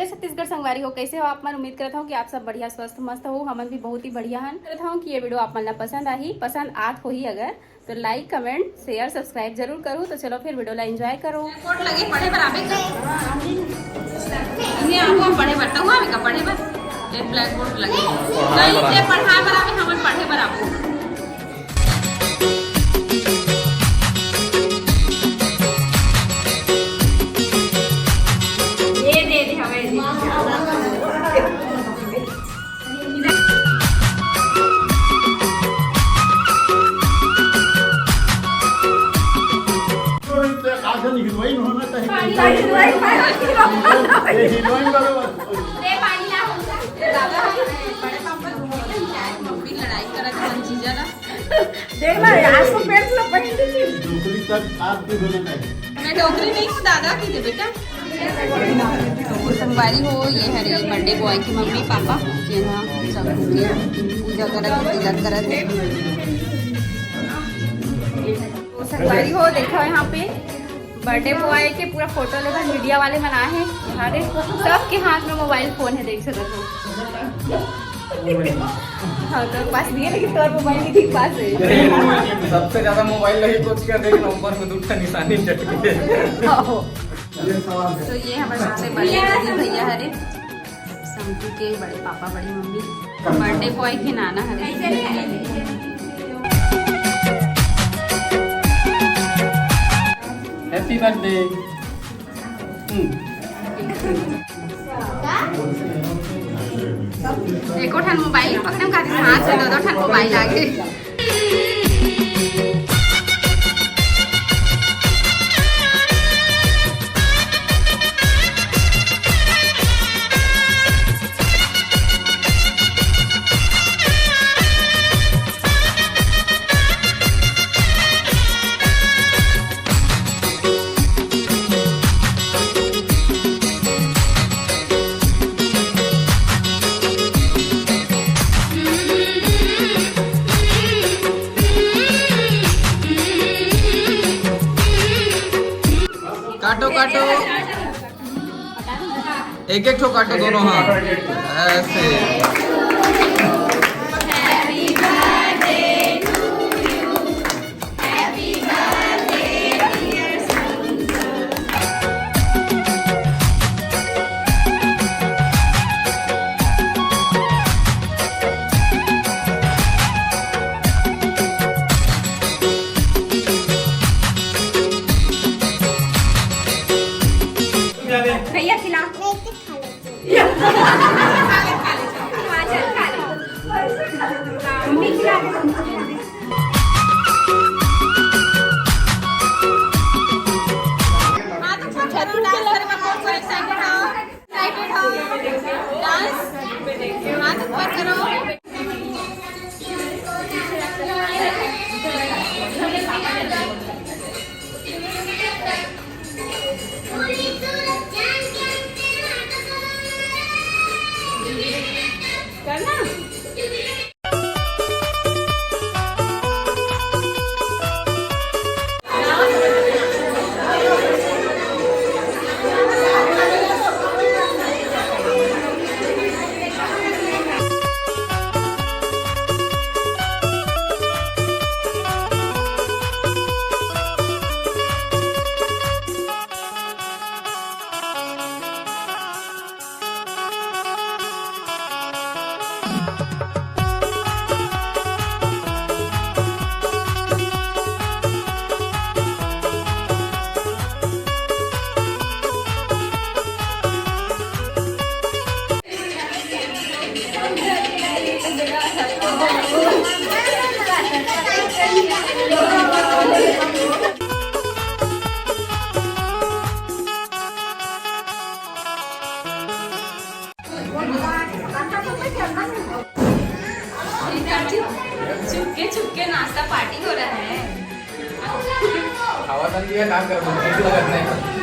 छत्तीसगढ़ संगवारी हो, कैसे हो आप मन? उम्मीद करता हूँ कि आप सब बढ़िया स्वस्थ मस्त हो। हमन भी बहुत ही बढ़िया हन। करता हूँ कि ये वीडियो आप मन ला पसंद आही, पसंद आत हो ही अगर तो लाइक कमेंट शेयर सब्सक्राइब जरूर करूँ। तो चलो फिर वीडियो ला एंजॉय करो। कोट लगे पढ़े बर आवे का इन्हें आपको पढ़े बर तो आवे का पढ़े बर ये ब्लैक बोर्ड लगे नहीं ये पढ़ाए बर आवे हमन पढ़े बर आवे। मैं डोकरी नहीं हूँ दादा की दे बेटा संगवारी हो। ये हरे बर्थडे बॉय की मम्मी पापा यहाँ सब पूजा करत तिलक करत है। संगवारी हो देखो यहाँ पे बर्थडे बॉय के पूरा फोटो लेकर मीडिया वाले बनाए हैं। अरे सबके हाथ में मोबाइल फोन है, देख सकते हो। हाँ तो पास नहीं है लेकिन तोर मोबाइल नहीं ठीक पास है। सबसे ज्यादा मोबाइल लगी कुछ कर देगी नंबर में दूसरा निशानी चट के। तो ये हमारे सबसे बड़े भैया हरे समझू के बड़े पापा बड़ी मम्मी बर्थडे बॉय के नाना हरे। Happy birthday. एको ठन मोबाइल पकड़म का हाथ से दो ठन मोबाइल आगे। काटो काटो एक एक ठो काटो दोनों हाथ ऐसे। भैया खिला मम्मी खिला। चुपके चुपके नाश्ता पार्टी हो रहा है। हवा ठंडी है काम कर नहीं।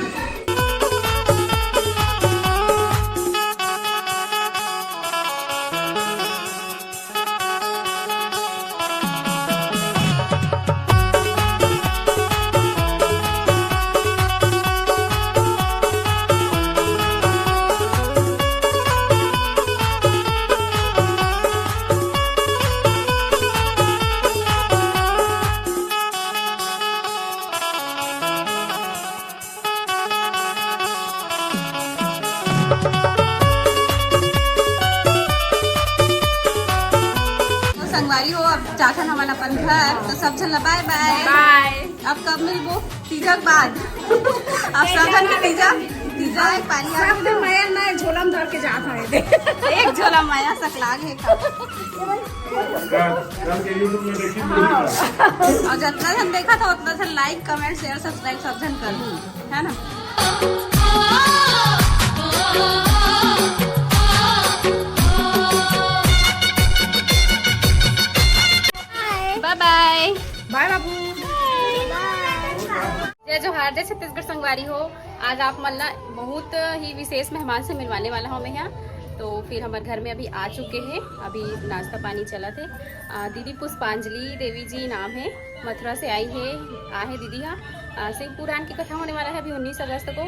तो संगवारी हो अब जाथन हमारा अपन घर तो सब जन बाय बाय बाय। अब कब मिलबो तीजा के बाद अब सब जन के तीजा एक पानी आ सब माया ना झोला में धर के जात है। एक झोला माया सकलाग है का और जितना जन देखा था उतना जन लाइक कमेंट शेयर सब्सक्राइब सब जन कर दू है ना। बाय बाय बाय बाबू। जय जोहार, जय छत्तीसगढ़ संगवारी हो। आज आप मल्ला बहुत ही विशेष मेहमान से मिलवाने वाला हूँ मैं यहाँ। तो फिर हमारे घर में अभी आ चुके हैं, अभी नाश्ता पानी चला थे। दीदी पुष्पांजलि देवी जी नाम है, मथुरा से आई है दीदी यहाँ। शिव पुराण की कथा होने वाला है अभी 19 अगस्त को।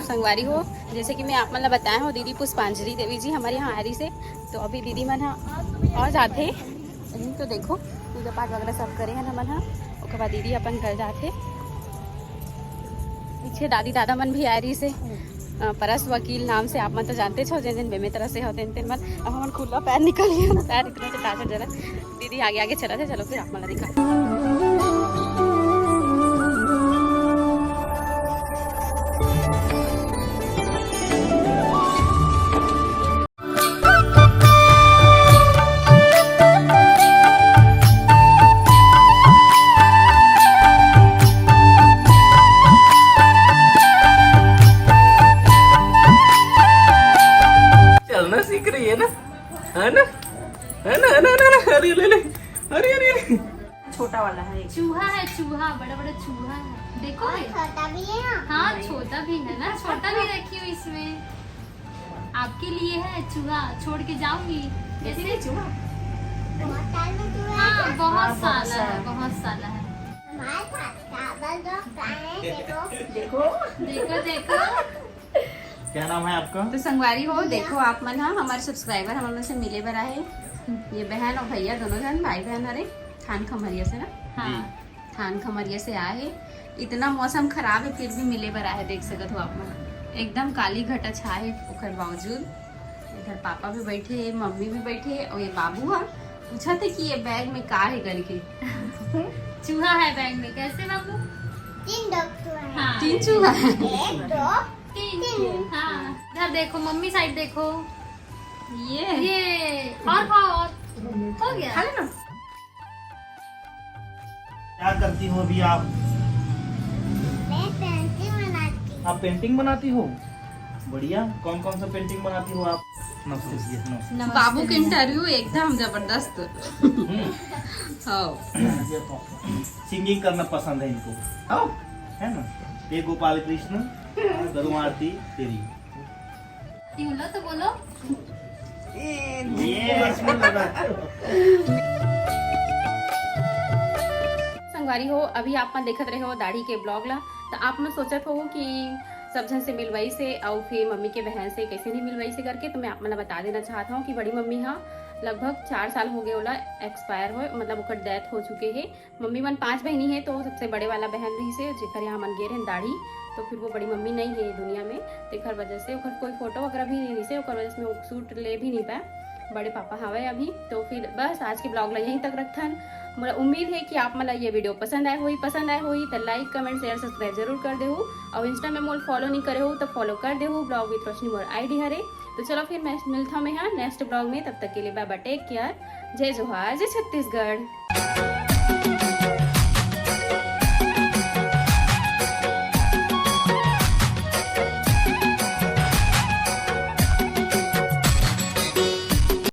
संगवारी हो, जैसे कि मैं आप मतलब बताया हूँ, दीदी पुष्पांजलि देवी जी हमारे यहाँ आ रही से। तो अभी दीदी मन और जाते तो देखो पूजा पाठ वगैरह सब करे हैं मन। उसके बाद दीदी अपन घर जाते। पीछे दादी दादा मन भी आ रही से। परस वकील नाम से आप मन तो जानते छो, जिन दिन बेमे तरह से होते दिन मन। अब हम खुला पैर निकल गया, पैर इतने से ताजा जरा। दीदी आगे आगे चला थे, चलो फिर आप मन दिखा। चलना सीख रही है ना, है ना, है ना, है ना, है ना। अरे ले ले, अरे अरे अरे। छोटा वाला है चूहा है, चूहा बड़ा बड़ा चूहा है, देखो ये। छोटा भी है। हाँ छोटा भी है ना, छोटा भी रखी हूँ इसमें आपके लिए है चूहा। छोड़ के जाऊंगी कैसे? चूहा बहुत साल में तू है। हाँ बहुत साला है, बहुत साला है। हमारे साथ चावल दो खाए देखो। देखो देखो क्या नाम है आपका? तो संगवारी हो, देखो आप मन हाँ हमारे सब्सक्राइबर हमारे से मिले बर आए। ये बहन और भैया दोनों जन भाई बहन हरे थान खमरिया से ना। हाँ थान खमरिया से आए है। इतना मौसम खराब है फिर भी मिले बर आए, देख सकते हो आप मन। एकदम काली घटा छाए ओकर बावजूद। इधर पापा भी बैठे, मम्मी भी बैठे और ये बाबू है। पूछा थे कि ये बैग में का है करके। चूहा है बैग में। कैसे बाबू? 3 डॉक्टर हैं। हाँ 3 चूहा है। 1 2 तीन। हाँ इधर देखो, मम्मी साइड देखो। ये और खाओ और हो गया। खा लेना। क्या करती हो अभी आप? मैं पेंटिंग बनाती हूँ। आप पेंटिंग बनाती हो? बढ़िया। कौन कौन सा पेंटिंग बनाती हो आप? नमस्ते। बाबू के इंटरव्यू एकदम जबरदस्त। हाँ सिंगिंग करना पसंद है इनको, आओ है ना। हे गोपाल कृष्ण करूँ आरती तेरी। बोलो तो बोलो। ये इसमें लगा। संगवारी हो, अभी आप मन देखत रहे हो दाढ़ी के ब्लॉग ला। तो आप मन सोचत हो कि सब जन से मिलवाई से और फिर मम्मी के बहन से कैसे नहीं मिलवाई से करके। तो मैं आप मन बता देना चाहता हूँ कि बड़ी मम्मी हाँ लगभग 4 साल हो गए ओला एक्सपायर हो, मतलब ओकर डेथ हो चुके है। मम्मी मन 5 बहनी है, तो सबसे बड़े वाला बहन रही से जेकर यहाँ मन गे रहे दाढ़ी। तो फिर वो बड़ी मम्मी नहीं है दुनिया में, तेकर वजह से ओकर कोई फोटो वगैरह भी नहीं से, ओकर वजह से मैं सूट ले भी नहीं पाए। बड़े पापा हवे अभी। तो फिर बस आज के ब्लॉग ला यहीं तक रखथन। मुझे उम्मीद है कि आप मतलब ये वीडियो पसंद आए हुई तो लाइक कमेंट शेयर सब्सक्राइब जरूर कर दे। और इंस्टा में मोल फॉलो नहीं करे हो तो फॉलो कर दे। ब्लॉग विथ रोशनी मोर ID हरे। तो चलो फिर मैं मिलता हूँ यहाँ नेक्स्ट ब्लॉग में। तब तक के लिए बाय बाय, टेक केयर। जय जोहार, जय छत्तीसगढ़।